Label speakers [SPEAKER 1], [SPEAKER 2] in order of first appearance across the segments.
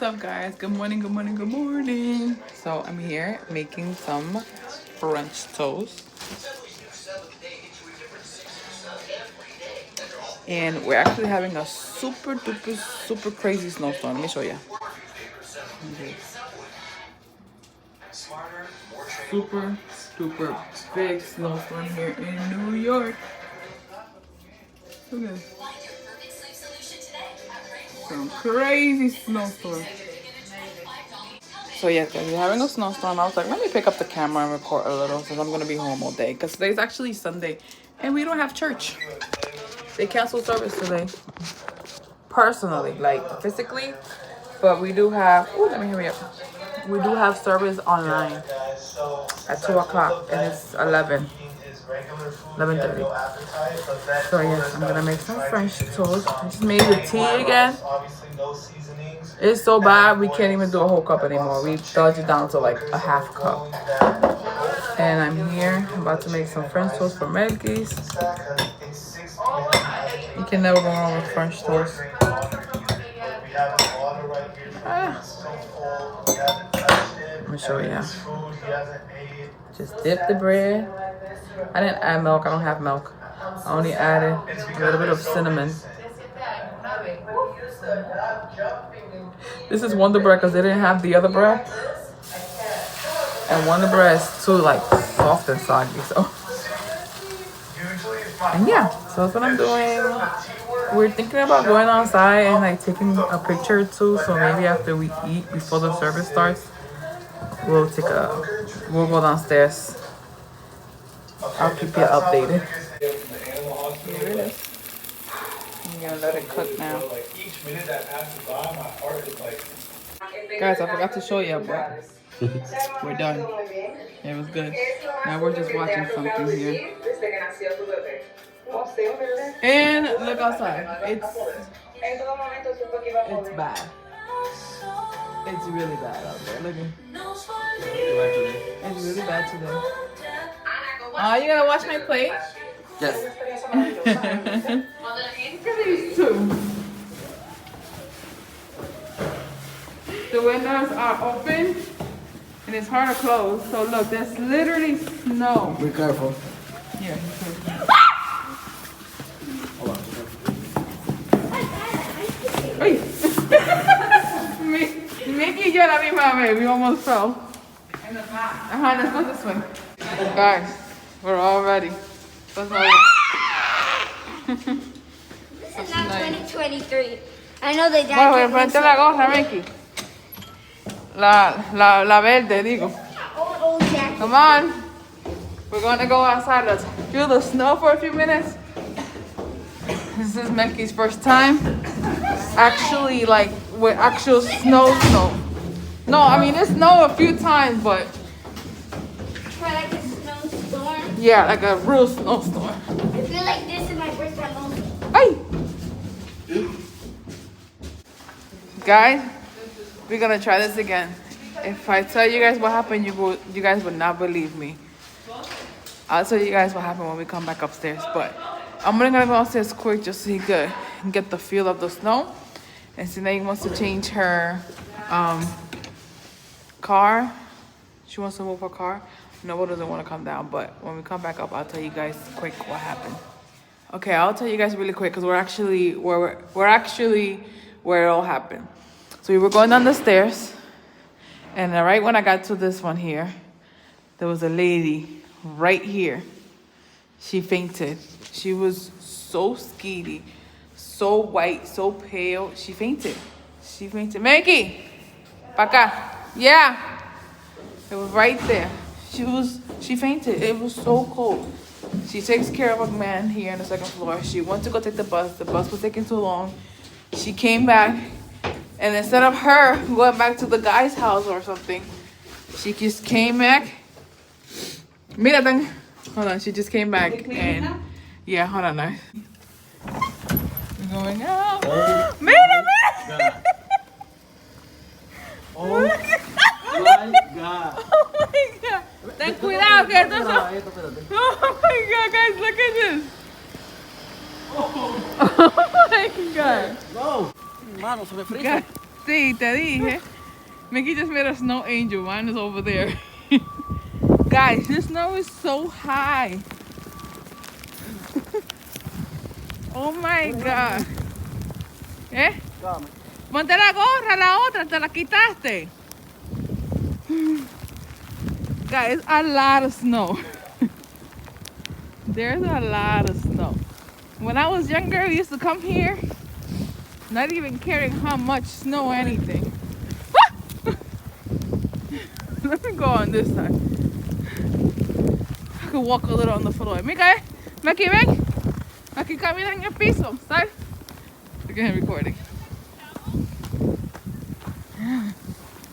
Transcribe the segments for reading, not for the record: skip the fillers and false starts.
[SPEAKER 1] What's up, guys? Good morning, good morning, good morning. So I'm here making some French toast. And we're actually having a super duper super crazy snowstorm. Let me show you. Okay. Super duper big snowstorm here in New York. Look at this. Some crazy snowstorm. So yeah, guys, we're having a snowstorm. I was like, let me pick up the camera and record a little since I'm gonna be home all day. Because today's actually Sunday and we don't have church. They canceled service today. Personally, like physically. But we do have, let me hurry up. We do have service online at 2 o'clock and it's 11:30. So yes, I'm gonna make some French toast. I just made the tea again. It's so bad we can't even do a whole cup anymore. We dodged it down to like a half cup. And I'm here, I'm about to make some French toast for Melkis. You can never go wrong with French toast. Let me show you. Just dip the bread. I didn't add milk. I don't have milk. I only added a little bit of cinnamon. This is Wonder Bread because they didn't have the other bread. And Wonder Bread is too like soft and soggy. So. And yeah, so that's what I'm doing. We're thinking about going outside and like taking a picture or two. So maybe after we eat, before the service starts, we'll go downstairs. I'll keep you updated. Here it is. I'm gonna let it cook now. Guys, I forgot to show you, but we're done. It was good. Now we're just watching something here. And look outside. It's bad. It's really bad out there. Look at it. It's really bad today. You gonna watch my plate?
[SPEAKER 2] Yes.
[SPEAKER 1] Look at these two. The windows are open and it's hard to close. So look, there's literally snow.
[SPEAKER 2] Be careful.
[SPEAKER 1] Yeah.
[SPEAKER 2] Hold on.
[SPEAKER 1] Ay. Mickey y yo la misma vez. We almost fell. Let's go this way. Guys, we're all ready.
[SPEAKER 3] This is not 2023. I know they died.
[SPEAKER 1] Bueno, enfrente la gorra, Mickey. La verde, digo. Come on. We're going to go outside. Let's feel the snow for a few minutes. This is Melkis' first time. Actually, like, with actual snow. No, I mean, it snowed a few times, but...
[SPEAKER 3] Like a snowstorm?
[SPEAKER 1] Yeah, like a real snowstorm.
[SPEAKER 3] I feel like this is my first time also.
[SPEAKER 1] Hey! Guys, we're gonna try this again. If I tell you guys what happened, you guys would not believe me. I'll tell you guys what happened when we come back upstairs. But I'm gonna go upstairs quick just so he could get the feel of the snow. And Sinead wants to change her car. She wants to move her car. Nobody doesn't want to come down. But when we come back up, I'll tell you guys quick what happened. Okay, I'll tell you guys really quick because we're actually where it all happened. So we were going down the stairs, and right when I got to this one here, there was a lady right here. She fainted. She was so skeety, so white, so pale. She fainted. Maggie, pa acá. Yeah. It was right there. She fainted. It was so cold. She takes care of a man here on the second floor. She went to go take the bus. The bus was taking too long. She came back, and instead of her going back to the guy's house or something, she just came back. Mira, hold on, she just came back and yeah, hold on now. We're going out. Mira.
[SPEAKER 2] Oh my God.
[SPEAKER 1] Oh my God. Ten cuidado que esto Oh my God, guys, look at this. Oh my God.
[SPEAKER 2] No. Mano, se me frisa.
[SPEAKER 1] Sí, te dije. Mickey just made a snow angel. Mine is over there. Guys, this snow is so high. Oh my God. ¿Eh? Ponte la gorra, la otra, te la quitaste. Guys, a lot of snow. There's a lot of snow. When I was younger, we used to come here, not even caring how much snow or anything. Let me go on this side. I could walk a little on the floor. Mika, Maki, ven. Aquí camina en el piso. ¿Sabes? Look at him recording.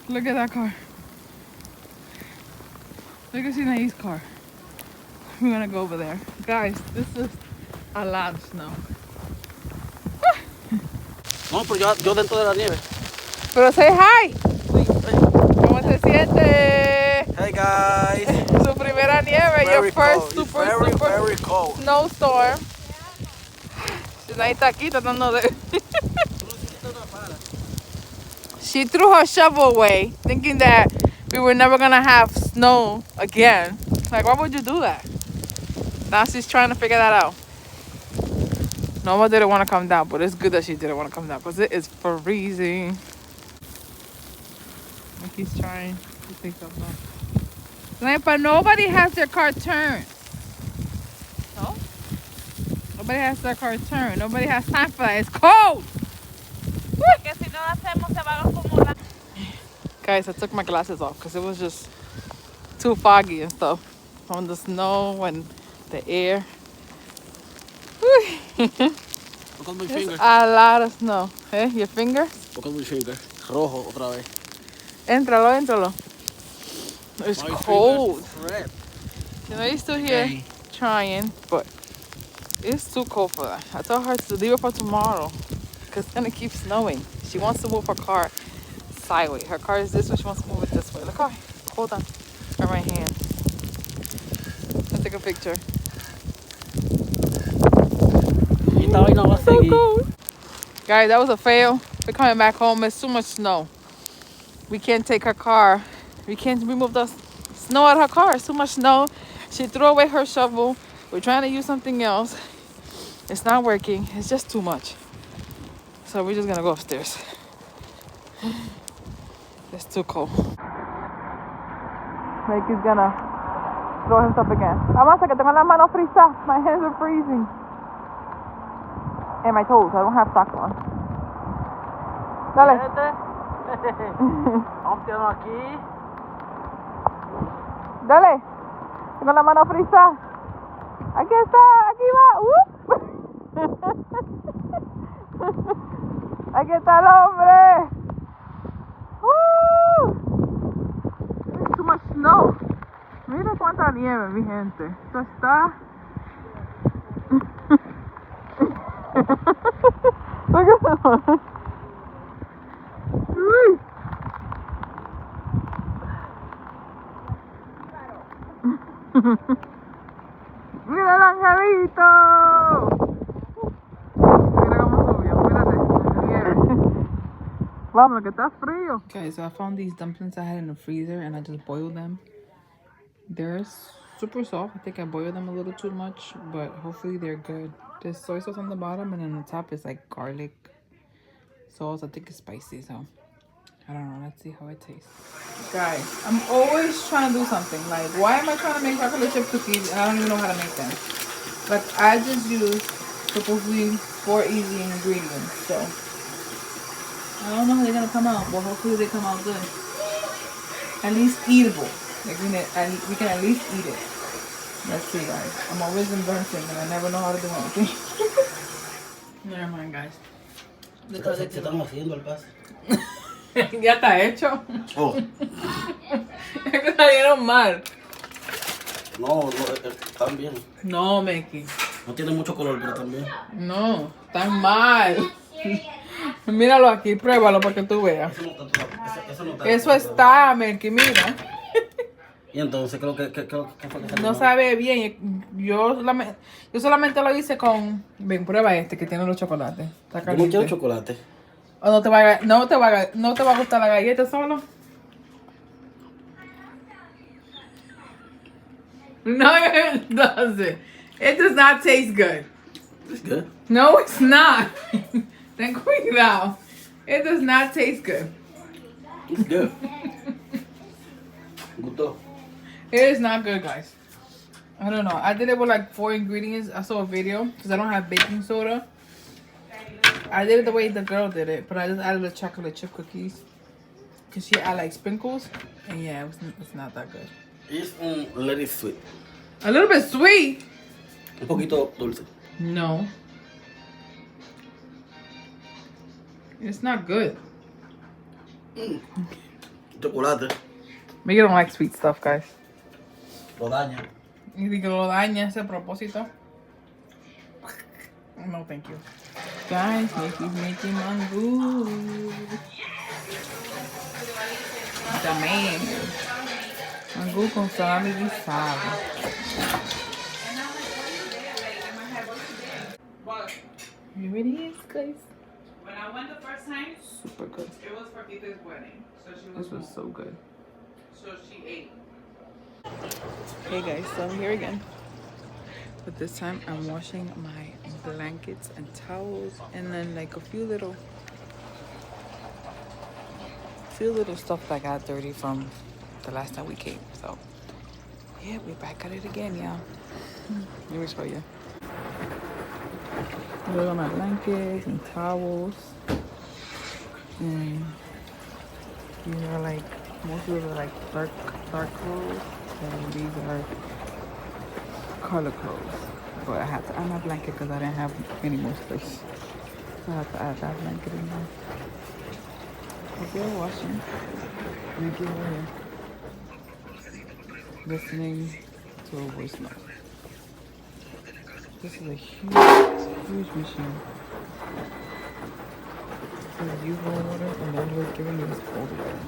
[SPEAKER 1] Look at that car. Look at Sinai's car. We're gonna go over there. Guys, this is a lot of snow.
[SPEAKER 2] No, pero yo dentro de la nieve.
[SPEAKER 1] Pero say hi. ¿Cómo se siente?
[SPEAKER 2] Hey guys.
[SPEAKER 1] Su primera nieve, your first super
[SPEAKER 2] very cold.
[SPEAKER 1] snowstorm. Sinai está aquí tratando de... She threw her shovel away, thinking that we were never gonna have snow again. Like, why would you do that? Now she's trying to figure that out. Noma didn't want to come down, but it's good that she didn't want to come down because it is freezing. He's trying to take something off. Like, but nobody has their car turned. No? Nobody has their car turned. Nobody has time for that. It's cold! Guys, I took my glasses off because it was just too foggy and stuff from the snow and the air.
[SPEAKER 2] Look at my finger.
[SPEAKER 1] A lot of snow. Eh? Your finger?
[SPEAKER 2] Look at my finger. Rojo otra vez.
[SPEAKER 1] Éntralo. It's
[SPEAKER 2] My
[SPEAKER 1] cold.
[SPEAKER 2] finger's red.
[SPEAKER 1] You know, you're still here trying, but it's too cold for that. I told her to leave it for tomorrow because it's gonna keep snowing. She wants to move her car sideways. Her car is this way, she wants to move it this way. Look, hold on. Her right hand. Let's take a picture. So cold. Guys, that was a fail. We're coming back home. It's too much snow. We can't take her car. We can't remove the snow out of her car. It's too much snow. She threw away her shovel. We're trying to use something else. It's not working. It's just too much. So we're just gonna go upstairs. It's too cold. Melkis gonna throw himself again. Avanza que tengo las manos frisadas. My hands are freezing. And my toes. I don't have socks on. Dale.
[SPEAKER 2] Vamos tirando aquí.
[SPEAKER 1] Dale. Tengo la mano frisa. Aquí está. Aquí va. Aquí está el hombre. There's too much snow. Mira cuánta nieve, mi gente. Esto está... Look at that one. Uy. Mira el angelito. Mira cómo subió, mírate. Nieve. Vamos, que está frío. Okay, so I found these dumplings I had in the freezer and I just boiled them. They're super soft. I think I boiled them a little too much, but hopefully they're good. There's soy sauce on the bottom and then on the top is like garlic sauce. I think it's spicy, so I don't know. Let's see how it tastes. Guys, I'm always trying to do something. Like, why am I trying to make chocolate chip cookies and I don't even know how to make them? Like, I just use supposedly 4 easy ingredients, so I don't know how they're gonna come out, but hopefully they come out good. At least eatable. Like, we can at least eat it. Let's see, guys. I'm always inventing and I never know how to do anything. Never mind, guys.
[SPEAKER 2] Se están haciendo el paso.
[SPEAKER 1] Ya está hecho.
[SPEAKER 2] Oh.
[SPEAKER 1] Es que salieron mal.
[SPEAKER 2] No, están bien.
[SPEAKER 1] No, Melkis.
[SPEAKER 2] No tiene mucho color, pero también.
[SPEAKER 1] No, están mal. Míralo aquí, pruébalo para que tú veas.
[SPEAKER 2] Eso no está.
[SPEAKER 1] Eso está, Melkis, mira.
[SPEAKER 2] Y entonces, ¿qué fue que salió?
[SPEAKER 1] No sabe bien. Yo solamente lo hice con... Ven, prueba este que tiene los chocolates. Está
[SPEAKER 2] Yo no
[SPEAKER 1] caliente.
[SPEAKER 2] quiero chocolate.
[SPEAKER 1] ¿O no te va a, no te va a gustar la galleta solo? No, it doesn't. It does not taste good.
[SPEAKER 2] It's good.
[SPEAKER 1] No, it's not. Ten cuidado. It does not taste good.
[SPEAKER 2] It's good. Gustó.
[SPEAKER 1] It is not good, guys. I don't know. I did it with like 4 ingredients. I saw a video because I don't have baking soda. I did it the way the girl did it, but I just added the chocolate chip cookies because she added like sprinkles, and yeah, it's not that good.
[SPEAKER 2] It's a little sweet.
[SPEAKER 1] A little bit sweet.
[SPEAKER 2] Un poquito dulce.
[SPEAKER 1] No, it's not good.
[SPEAKER 2] Chocolate.
[SPEAKER 1] Maybe you don't like sweet stuff, guys.
[SPEAKER 2] Lo daña.
[SPEAKER 1] Y que lo daña ese propósito. No, thank you. Guys, Melkis making mango. También. Mango con salami guisado. Here it is, guys.
[SPEAKER 4] When I went the first time,
[SPEAKER 1] Super good.
[SPEAKER 4] it was for Tita's wedding. So she
[SPEAKER 1] This was so good.
[SPEAKER 4] so she ate.
[SPEAKER 1] Hey guys, so I'm here again. But this time I'm washing my blankets and towels and then like a few little stuff that got dirty from the last time we came. So yeah, we're back at it again, y'all. Let me show you. These are my blankets and towels. And these are like, most of them are like dark clothes. And these are color clothes. But I had to add my blanket because I didn't have any more space. So I have to add that blanket in there. Hope you're washing. Thank you. Listening to a voice note. This is a huge machine. This is used water and they're just giving me this cold water.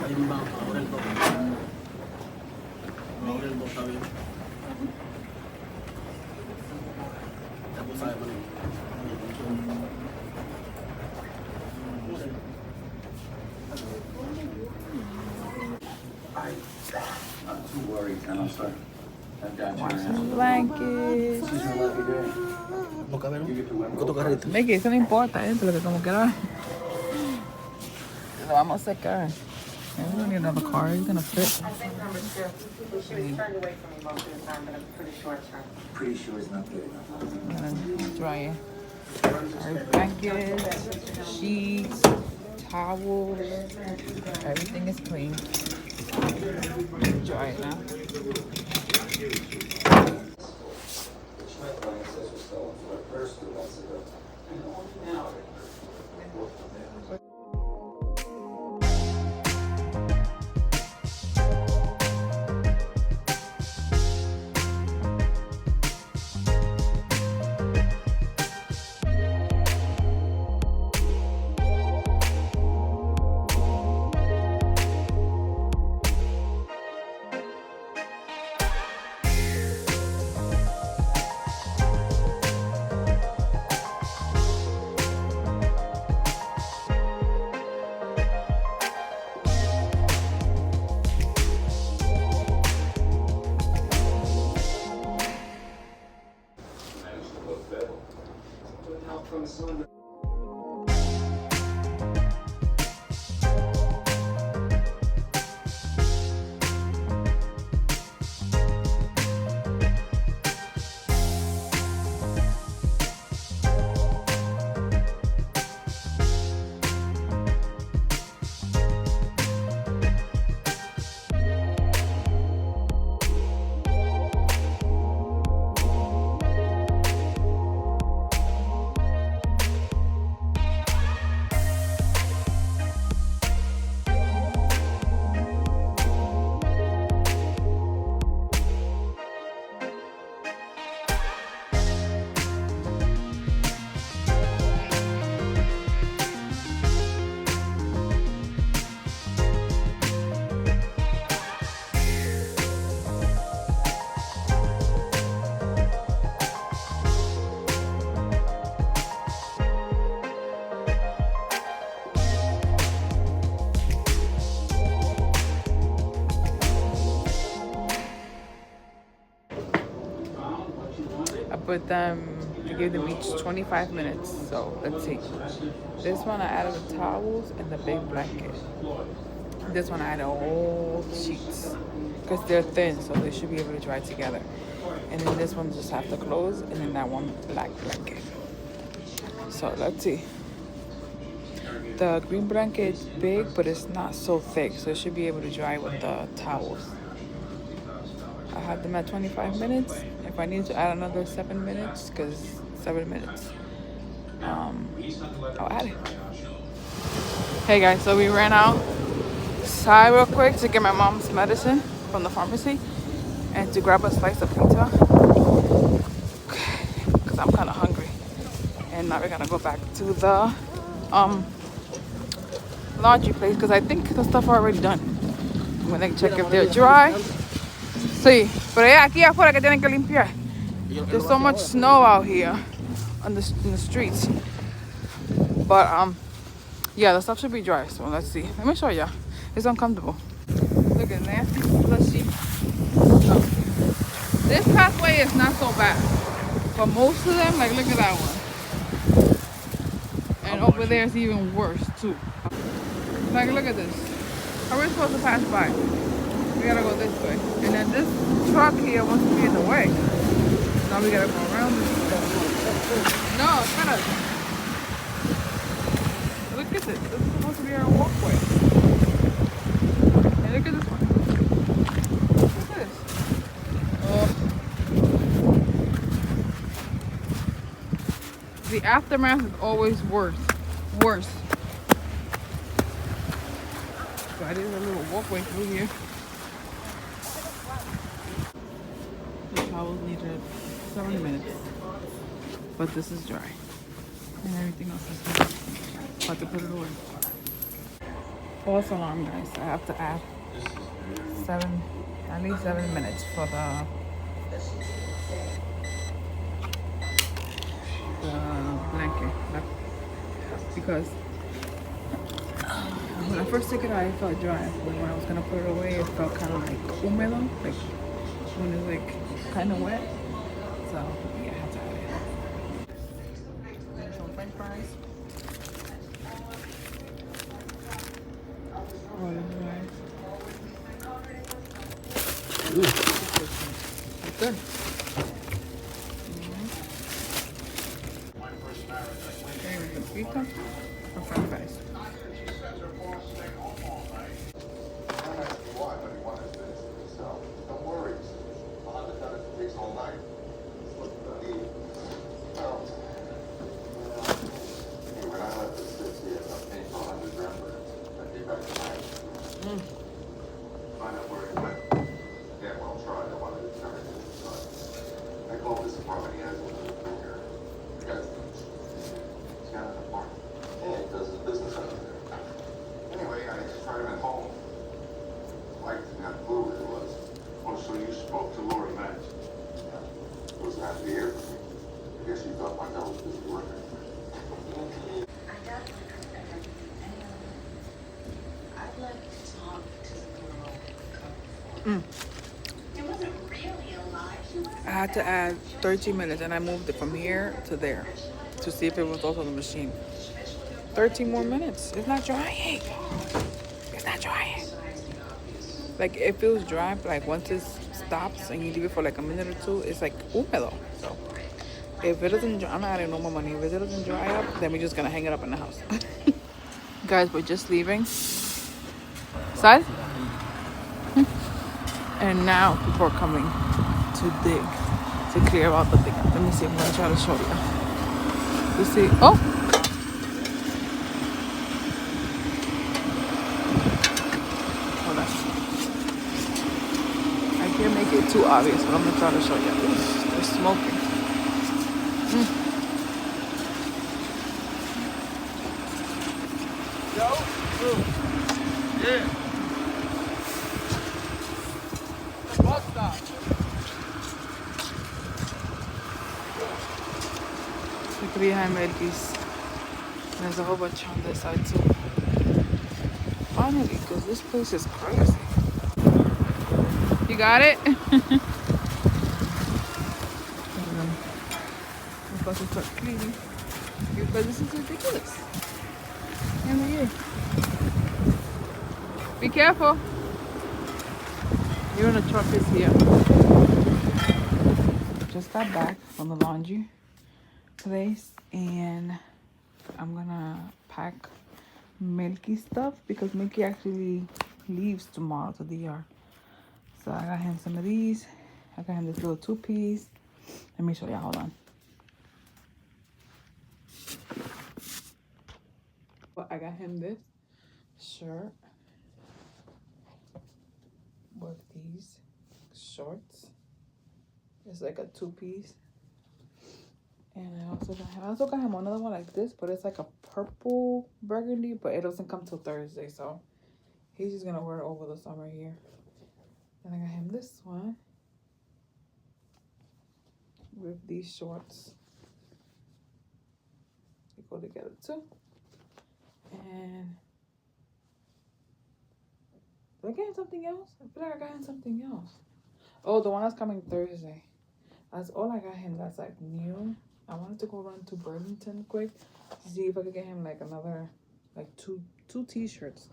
[SPEAKER 2] Ahí va, ahora el dos. Ahora el dos está bien. Ya tú sabes, man.
[SPEAKER 5] Not too worried, and I'll start. I've got
[SPEAKER 1] Wash
[SPEAKER 5] you.
[SPEAKER 1] some blankets.
[SPEAKER 2] No cabe, ¿no? ¿Qué tu carrito?
[SPEAKER 1] Ve que eso no importa, lo que como quiera. Lo vamos a secar. We don't need another car. It's gonna fit.
[SPEAKER 6] I think number 2. She turned away from me most of the time, but I'm pretty sure it's her.
[SPEAKER 5] Pretty sure it's not good enough.
[SPEAKER 1] I'm gonna dry it. Our blankets, sheets, towels, everything is clean. Dry it now. But I gave them each 25 minutes. So let's see. This one I added the towels and the big blanket. This one I added all the sheets because they're thin, so they should be able to dry together. And then this one just have the clothes, and then that one black blanket. So let's see. The green blanket is big, but it's not so thick, so it should be able to dry with the towels. I had them at 25 minutes. If I need to add another 7 minutes, because 7 minutes, I'll add it. Hey guys, so we ran outside real quick to get my mom's medicine from the pharmacy and to grab a slice of pizza because I'm kind of hungry. And now we're gonna go back to the laundry place because I think the stuff are already done. I'm gonna check if they're dry. Sí, pero es aquí afuera que tienen que limpiar. There's so much snow out here in the streets. But yeah, the stuff should be dry. So let's see. Let me show you. It's uncomfortable. Look at nasty slushy. This pathway is not so bad, but most of them, like look at that one. And over there is even worse too. Like look at this. How are we supposed to pass by? We gotta go this way. And then this truck here wants to be in the way. Now we gotta go around this. No, shut up. Look at this. This is supposed to be our walkway. And look at this one. Look at this. Oh. The aftermath is always worse. Worse. So I did a little walkway through here. The towels needed 7 minutes. But this is dry. And everything else is dry. About to put it away. False alarm, guys. I have to add at least 7 minutes for the blanket. Because when I first took it out, it felt dry. But when I was gonna put it away, it felt kind of like húmedo, like when it's like kind of wet. So yeah, I have to add it. Some French fries. It's good. Pizza or French fries.
[SPEAKER 7] Don't worry. I'll have it done if it takes all night. When I left the city, I paid for 100 grand for it. I came back tonight. Find out where it went. Damn well tried. I wanted to turn it inside. I called this apartment. He has one over here. The guy's he's got an apartment. Yeah, he does his business out there. Anyway, I just tried him at home. Mike didn't have a clue where it was. Oh, so you spoke to Laundromat? Yeah. Was happy to hear from me. I guess you thought my dad was busy working.
[SPEAKER 6] I'd like to talk to the girl. It wasn't really alive. She was.
[SPEAKER 1] I had to add 13 minutes and I moved it from here to there to see if it was also the machine. 13 more minutes. It's not drying. It's not drying. Like it feels dry, but like once it stops and you leave it for like a minute or two, it's like húmedo. So if it doesn't dry, I'm not adding no more money. If it doesn't dry up, then we're just gonna hang it up in the house. Guys, we're just leaving. Sal? And now people are coming to dig, to clear out the thing. Let me see, I'm gonna try to show you. You see, oh! Hold on. I can't make it too obvious, but I'm gonna try to show you. Ooh, they're smoking.
[SPEAKER 2] Yeah. Bus stop.
[SPEAKER 1] Look behind Melkis. There's a whole bunch on this side too. Finally, because this place is crazy. You got it? about to start cleaning because this is ridiculous. And here. Be careful. You're in the truck is here. Just got back from the laundry place and I'm gonna pack Melkis stuff because Melky actually leaves tomorrow to DR. So I got him some of these. I got him this little 2-piece. Let me show you. Hold on. But I got him this shirt with these shorts. It's like a 2-piece. And I also got him another one like this, but it's like a purple burgundy, but it doesn't come till Thursday, so he's just gonna wear it over the summer here. And I got him this one with these shorts. They go together too. And did I get him something else? I feel like I got him something else. Oh, the one that's coming Thursday. That's all I got him that's like new. I wanted to go run to Burlington quick to see if I could get him like another, like two t-shirts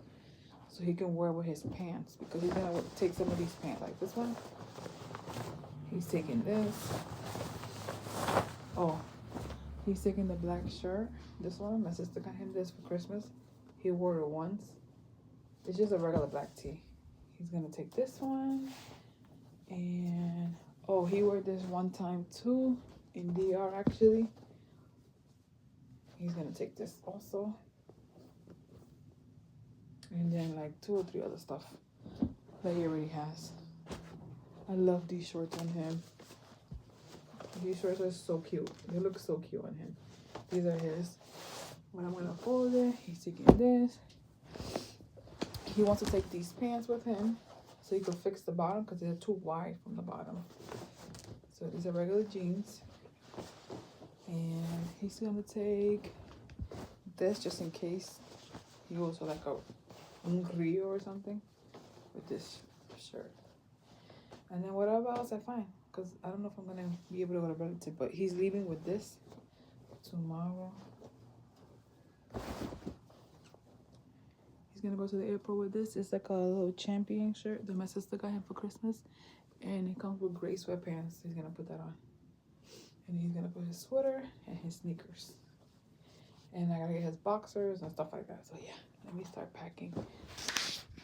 [SPEAKER 1] so he can wear with his pants, because he's gonna take some of these pants, like this one. He's taking this. Oh, he's taking the black shirt. This one, my sister got him this for Christmas. He wore it once. It's just a regular black tee. He's gonna take this one. And oh, he wore this one time too in DR actually. He's gonna take this also. And then like 2 or 3 other stuff that he already has. I love these shorts on him. These shorts are so cute. They look so cute on him. These are his. When I'm gonna fold it, he's taking this. He wants to take these pants with him so he can fix the bottom because they're too wide from the bottom. So these are regular jeans. And he's gonna take this just in case he goes for like un rio or something with this shirt. And then whatever else I find, because I don't know if I'm gonna be able to go to Burlington, but he's leaving with this tomorrow. He's gonna go to the airport with this. It's like a little champion shirt that my sister got him for Christmas, and it comes with gray sweatpants. He's gonna put that on, and he's gonna put his sweater and his sneakers, and I gotta get his boxers and stuff like that. So yeah, let me start packing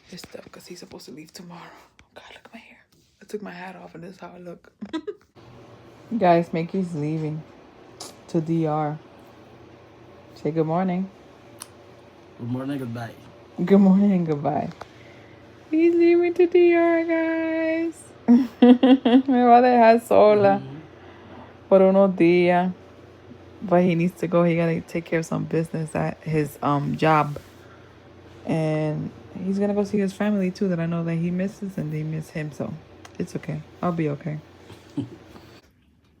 [SPEAKER 1] his stuff because he's supposed to leave tomorrow. Oh God, look at my hair. I took my hat off and this is how I look. Guys, Mickey's leaving to DR. Say good morning.
[SPEAKER 2] Good morning, goodbye.
[SPEAKER 1] Good morning and goodbye. He's leaving to DR, guys. Me va a dejar sola por unos días. But he needs to go. He gotta take care of some business at his job. And he's gonna go see his family too, that I know that he misses and they miss him, so it's okay. I'll be okay.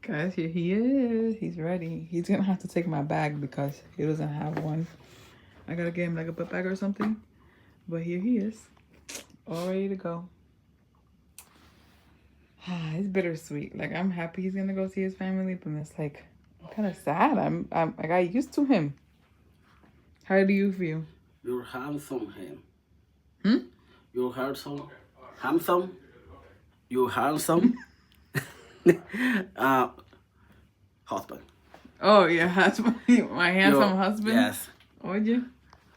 [SPEAKER 1] Guys, here he is. He's ready. He's gonna have to take my bag because he doesn't have one. I gotta get him like a book bag or something. But here he is, all ready to go. It's bittersweet. Like, I'm happy he's gonna go see his family, but it's like kind of sad. I got used to him. How do you feel?
[SPEAKER 2] You're handsome, him.
[SPEAKER 1] Hmm?
[SPEAKER 2] You're handsome. Handsome. You're handsome. Husband.
[SPEAKER 1] Oh, your husband, my handsome husband.
[SPEAKER 2] Yes.
[SPEAKER 1] Would you?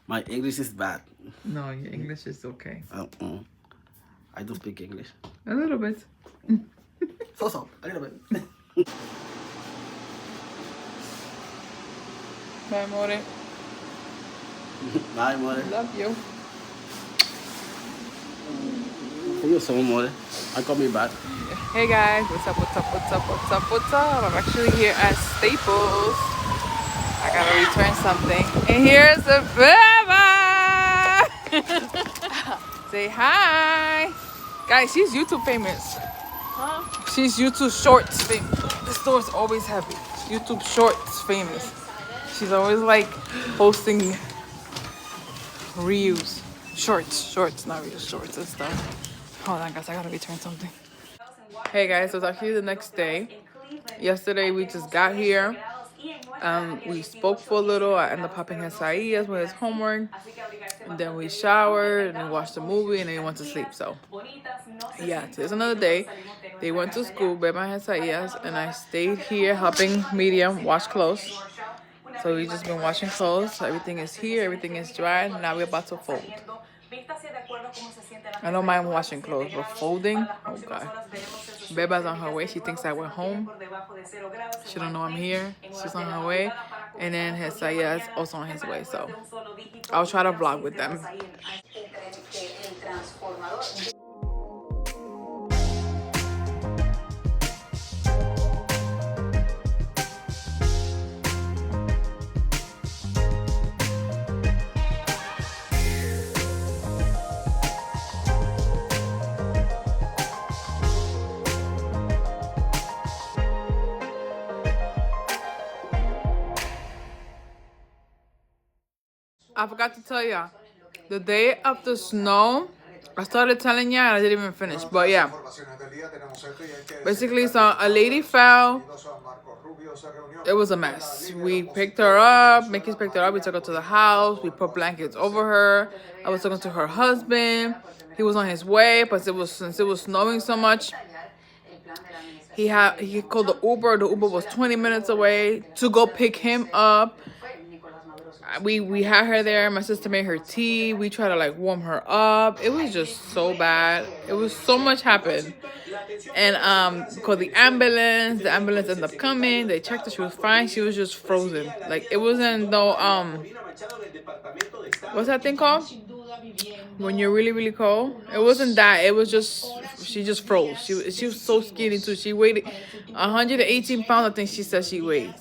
[SPEAKER 2] My English is bad.
[SPEAKER 1] No, your English is okay.
[SPEAKER 2] I do speak English.
[SPEAKER 1] A little bit.
[SPEAKER 2] So, a little bit.
[SPEAKER 1] Bye, more.
[SPEAKER 2] Bye, more.
[SPEAKER 1] Love you.
[SPEAKER 2] See you soon, more. I'll call me back.
[SPEAKER 1] Hey guys, what's up, what's up, what's up, what's up, what's up? I'm actually here at Staples. I gotta return something. And here's the Beba! Say hi! Guys, she's YouTube famous. Huh? She's YouTube Shorts famous. The store's always heavy. YouTube Shorts famous. She's always like posting reels. Shorts, not reels, shorts and stuff. Hold on guys, I gotta return something. Hey guys, so it's actually the next day. Yesterday we just got here We spoke for a little. I ended up helping Isaias with his homework. And then we showered and then watched a movie and then we went to sleep. So, yeah, today's another day. They went to school, Beba and Isaias, and I stayed here helping Medium wash clothes. So we just been washing clothes. Everything is here. Everything is dry. Now we're about to fold. I don't mind washing clothes, but folding, oh God. Beba's on her way. She thinks I went home. She don't know I'm here. She's on her way. And then Isaiah is also on his way. So I'll try to vlog with them. I forgot to tell y'all, the day of the snow, I started telling y'all and I didn't even finish, but yeah. Basically, so a lady fell. It was a mess. We picked her up, Melkis picked her up, we took her to the house, we put blankets over her. I was talking to her husband. He was on his way, but since it was snowing so much, he called the Uber. The Uber was 20 minutes away to go pick him up. We had her there. My sister made her tea. We tried to like warm her up. It was just so bad. It was so much happened. And called the ambulance. The ambulance ended up coming. They checked her. She was fine. She was just frozen. Like it wasn't no what's that thing called? When you're really, really cold. It wasn't that. It was just she just froze. She was so skinny too. She weighed 118 pounds, I think she said she weighed.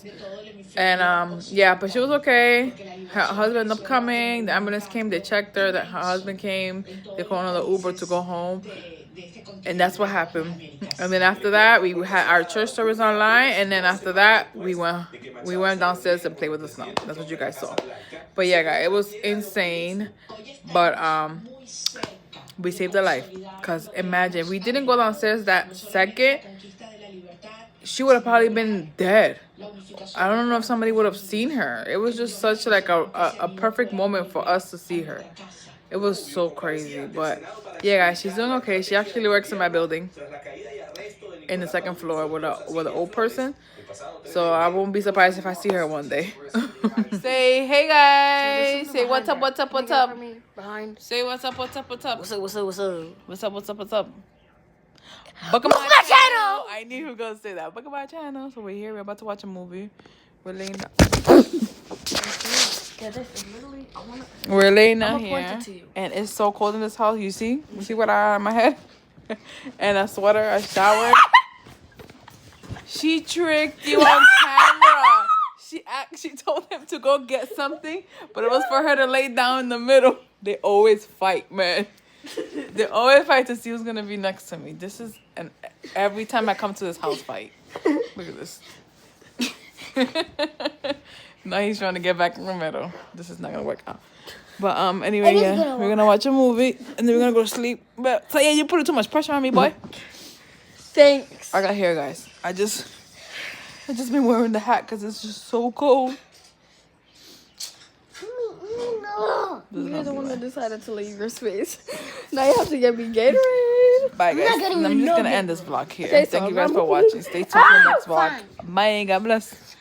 [SPEAKER 1] And yeah, but she was okay. Her husband ended up coming. The ambulance came. They checked her. That her husband came. They called another Uber to go home. And that's what happened. And then after that, we had our church service online. And then after that, we went downstairs and played with the snow. That's what you guys saw. But yeah, guys, it was insane. But we saved her life. Because imagine, we didn't go downstairs that second, she would have probably been dead. I don't know if somebody would have seen her. It was just such like a perfect moment for us to see her. It was so crazy. But yeah, guys, she's doing okay. She actually works in my building in the second floor with an old person. So I won't be surprised if I see her one day. Say hey guys. Say what's up, what's up, what's up.
[SPEAKER 8] Behind.
[SPEAKER 1] Say what's up, what's up, what's up.
[SPEAKER 8] What's up, what's up, what's up?
[SPEAKER 1] What's up, what's up, what's up. Welcome to my channel. I knew you were gonna say that. Welcome to my channel. So we're here. We're about to watch a movie. We're laying down. We're laying down here, and it's so cold in this house. You see what I have on my head? And a sweater, a shower. She tricked you on camera. She told him to go get something, but it was for her to lay down in the middle. They always fight, man. They always fight to see who's gonna be next to me. This is every time I come to this house fight. Look at this. Now he's trying to get back in the middle. This is not gonna work out. But anyway, yeah, we're gonna watch a movie and then we're gonna go to sleep. But so yeah, you put too much pressure on me, boy.
[SPEAKER 8] Thanks.
[SPEAKER 1] I got hair, guys. I just been wearing the hat because it's just so cold.
[SPEAKER 8] You're the one that decided to leave your space. Now you have to get me Gatorade.
[SPEAKER 1] Bye, guys. I'm just gonna end this vlog here. Thank you guys for watching. Stay tuned for the next vlog. Bye. God bless.